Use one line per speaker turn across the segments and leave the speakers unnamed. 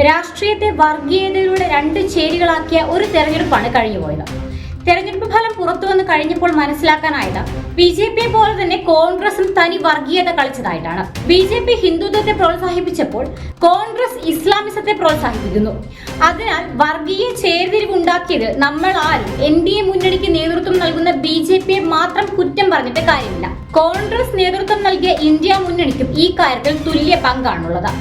രാഷ്ട്രീയത്തെ വർഗീയതയുടെ രണ്ട് ചേരികളാക്കിയ ഒരു തെരഞ്ഞെടുപ്പാണ് കഴിഞ്ഞുപോയത്. തെരഞ്ഞെടുപ്പ് ഫലം പുറത്തുവന്ന് കഴിഞ്ഞപ്പോൾ മനസ്സിലാക്കാനായത് BJP പോലെ തന്നെ കോൺഗ്രസും തനി വർഗീയത കളിച്ചതായിട്ടാണ്. BJP ഹിന്ദുത്വത്തെ പ്രോത്സാഹിപ്പിച്ചപ്പോൾ കോൺഗ്രസ് ഇസ്ലാമിസത്തെ പ്രോത്സാഹിപ്പിക്കുന്നു. അതിനാൽ വർഗീയ ചേരിതിരിവുണ്ടാക്കിയത് നമ്മൾ ആരും NDA മുന്നണിക്ക് നേതൃത്വം നൽകുന്ന BJPയെ മാത്രം കുറ്റം പറഞ്ഞിട്ട് കാര്യമില്ല. കോൺഗ്രസ് നേതൃത്വം നൽകിയ ഇന്ത്യ മുന്നണിക്കും ഈ കാര്യത്തിൽ തുല്യ പങ്കാണുള്ളത്.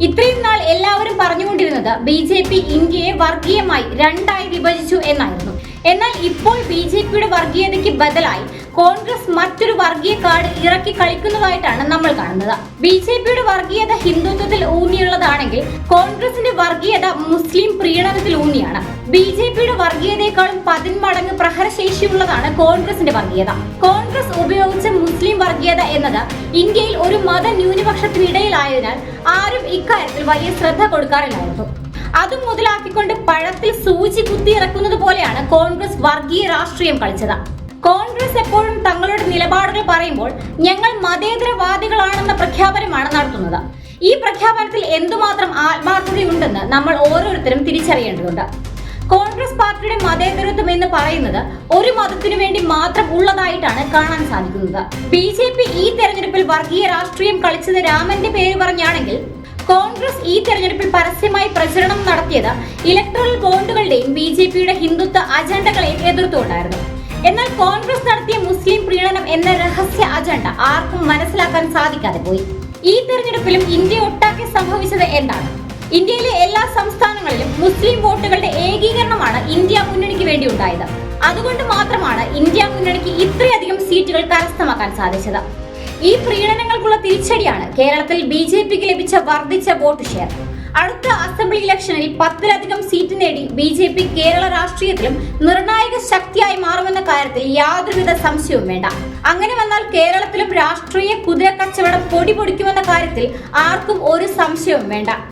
ഇത്രയും നാൾ എല്ലാവരും പറഞ്ഞുകൊണ്ടിരുന്നത് BJP ഇന്ത്യയെ വർഗീയമായി രണ്ടായി വിഭജിച്ചു എന്നായിരുന്നു. എന്നാൽ ഇപ്പോൾ BJPയുടെ വർഗീയതയ്ക്ക് ബദലായി കോൺഗ്രസ് മറ്റൊരു വർഗീയ കാർഡ് ഇറക്കി കളിക്കുന്നതായിട്ടാണ് നമ്മൾ കാണുന്നത്. BJPയുടെ വർഗീയത ഹിന്ദുത്വത്തിൽ ഊന്നിയുള്ളതാണെങ്കിൽ കോൺഗ്രസിന്റെ വർഗീയത മുസ്ലിം പ്രീണനത്തിൽ ഊന്നിയാണ്. BJPയുടെ വർഗീയതയെക്കാളും 10 മടങ്ങ് പ്രഹരശേഷിയുള്ളതാണ് കോൺഗ്രസിന്റെ വർഗീയത. കോൺഗ്രസ് ഉപയോഗിച്ച മുസ്ലിം വർഗീയത എന്നത് ഇന്ത്യയിൽ ഒരു മത ന്യൂനപക്ഷത്തിനിടയിലായതിനാൽ ആരും ഇക്കാര്യത്തിൽ വലിയ ശ്രദ്ധ കൊടുക്കാറില്ലായിരുന്നു. അതും മുതലാക്കിക്കൊണ്ട് പഴത്തിൽ സൂചി കുത്തി ഇറക്കുന്നത് പോലെയാണ് കോൺഗ്രസ് വർഗീയ രാഷ്ട്രീയം കളിച്ചത്. കോൺഗ്രസ് എപ്പോഴും തങ്ങളുടെ നിലപാടുകൾ പറയുമ്പോൾ ഞങ്ങൾ മതേതരവാദികളാണെന്ന പ്രഖ്യാപനമാണ് നടത്തുന്നത്. ഈ പ്രഖ്യാപനത്തിൽ എന്തുമാത്രം ആത്മാർത്ഥതയുണ്ടെന്ന് നമ്മൾ ഓരോരുത്തരും തിരിച്ചറിയേണ്ടതുണ്ട്. കോൺഗ്രസ് പാർട്ടിയുടെ മതേതരത്വം എന്ന് പറയുന്നത് ഒരു മതത്തിനു വേണ്ടി മാത്രം ഉള്ളതായിട്ടാണ് കാണാൻ സാധിക്കുന്നത്. BJP ഈ തെരഞ്ഞെടുപ്പിൽ വർഗീയ രാഷ്ട്രീയം കളിച്ചത് രാമന്റെ പേര് പറഞ്ഞാണെങ്കിൽ കോൺഗ്രസ് ഈ തെരഞ്ഞെടുപ്പിൽ പരസ്യമായി പ്രചരണം നടത്തിയത് ഇലക്ട്രൽ ബോണ്ടുകളുടെയും BJPയുടെ ഹിന്ദുത്വ അജണ്ടകളെയും എതിർത്തുകൊണ്ടായിരുന്നു. എന്നാൽ കോൺഗ്രസ് നടത്തിയ മുസ്ലിം പ്രീണനം എന്ന രഹസ്യ അജണ്ട ആർക്കും മനസ്സിലാക്കാൻ സാധിക്കാതെ പോയി. ഈ തെരഞ്ഞെടുപ്പിലും ഇന്ത്യ ഒട്ടാകെ സംഭവിച്ചത് എന്താണ്? ഇന്ത്യയിലെ എല്ലാ സംസ്ഥാനങ്ങളിലും മുസ്ലിം വോട്ടുകളുടെ ഏകീകരണമാണ് ഇന്ത്യ മുന്നണിക്ക് വേണ്ടി ഉണ്ടായത്. അതുകൊണ്ട് മാത്രമാണ് ഇന്ത്യ മുന്നണിക്ക് ഇത്രയധികം സീറ്റുകൾ കരസ്ഥമാക്കാൻ സാധിച്ചത്. ഈ പ്രീണനങ്ങൾക്കുള്ള തിരിച്ചടിയാണ് കേരളത്തിൽ BJPക്ക് ലഭിച്ച വർദ്ധിച്ച വോട്ട് ഷെയർ. അടുത്ത അസംബ്ലി ഇലക്ഷനിൽ 10-ലധികം സീറ്റ് നേടി BJP കേരള രാഷ്ട്രീയത്തിലും നിർണായക ശക്തിയായി മാറുമെന്ന കാര്യത്തിൽ യാതൊരുവിധ സംശയവും വേണ്ട. അങ്ങനെ വന്നാൽ കേരളത്തിലും രാഷ്ട്രീയ കുതിര കച്ചവടം പൊടി പൊടിക്കുമെന്ന കാര്യത്തിൽ ആർക്കും ഒരു സംശയവും വേണ്ട.